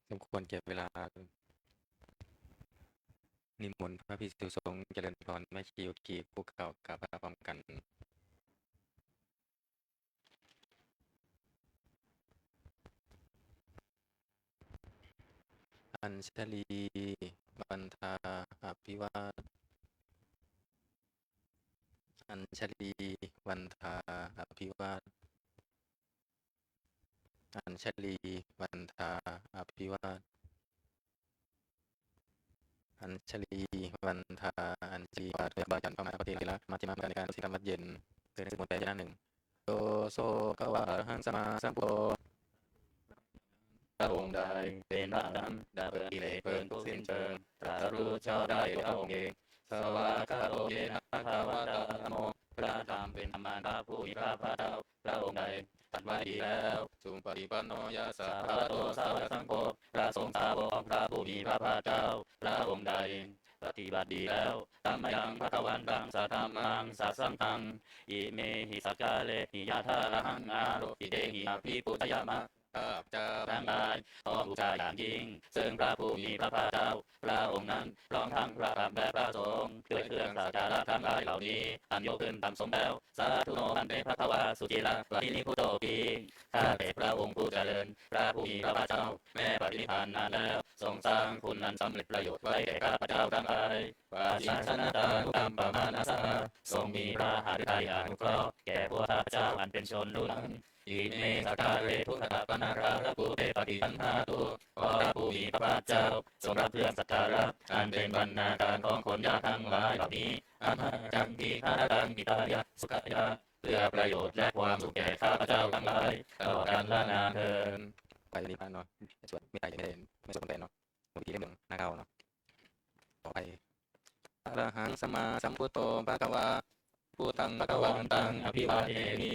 สมควรแก่เวลานิมนต์พระภิกษุสงฆ์เจริญพรแม่ชีโยคีผู้เก่ากราบพระพร้อมกันอัญชลีบันทาอภิวาทอัญชลีบันทาอภิวาทอัญชลีบันทาอภิวาทอัญชลีบันทาอัญชลีบาทบาจันพระมหาปฏิริละมัชฌิมาการในการสิกรรมวัดเย็นเตือนในสมุดแต่ยะหนึ่งโตโซกวะอรหังสัมมาสัมพุทโธพระองค์ใดเป็นพระอรหันต์ได้เปิดกิเลสเปิดทุกสิ้นเชิงตรัสรู้ชอบได้ด้วยพระองค์เองสวากาโตเยนะภะคะวะตาธัมโมพระธรรมเป็นธรรมะพระผู้มีพระภาคเจ้าพระองค์ใดตรัสไว้ดีแล้วสุปฏิปันโนยะสะภะคะวะโตสาวกสังโฆพระสงฆ์สาวกของพระผู้มีพระภาคเจ้าพระองค์ใดปฏิบัติดีแล้วธัมมังภะคะวันตังสัทธัมมังสัสสังฆังอิเมหิสัจจาเลหิยะถาหังอาโรกิเตหิอภิปุตตยามะข้าพเจ้าทั้งหลายขอบูชาอย่างยิ่งซึ่งพระผู้มีพระภาคเจ้าพระองค์นั้นพร้อมทั้งพระธรรมและพระสงฆ์ด้วยเครื่องสักการะทั้งหลายเหล่านี้อันยกขึ้นตามสมแล้วสาธุโนพันเตภควาสุจิลาวันิพุทโธปีข้าแต่พระองค์ผู้เจริญพระผู้มีพระภาคเจ้าแม้ปฏินิพพานนานแล้วทรงสร้างคุณนั้นสำเร็จประโยชน์ไว้แก่ข้าพเจ้าทั้งหลายปาจิชนะตานุกรรมปมานาสาทรงมีพระหฤทัยอนุเคราะห์แก่พวกข้าพเจ้าอันเป็นชนรุ่นหลังอิเมสักการเรทุกขตาปนาราระภูเตปฏิปันหาตุขอพระผู้มีพระภาคเจ้าทรงรับเครื่องสักการะอันเป็นบรรณาการของคนยากทั้งหลายเหล่านี้อามาจังกีฆาตังกิตายะสุขายะเพื่อประโยชน์และความสุขแก่ข้าพเจ้าทั้งหลายตลอดกาลละนานเถิดไปนิพพานเนาะส่วนไม่ตายไม่ได้ไม่สมบูรณ์เนาะหลวงพี่เล่มหนึ่งหน้าเก้าเนาะต่อไปอรหังสัมมาสัมพุทโธภะคะวะพุทธังภะคะวันตังอภิวาเทมิ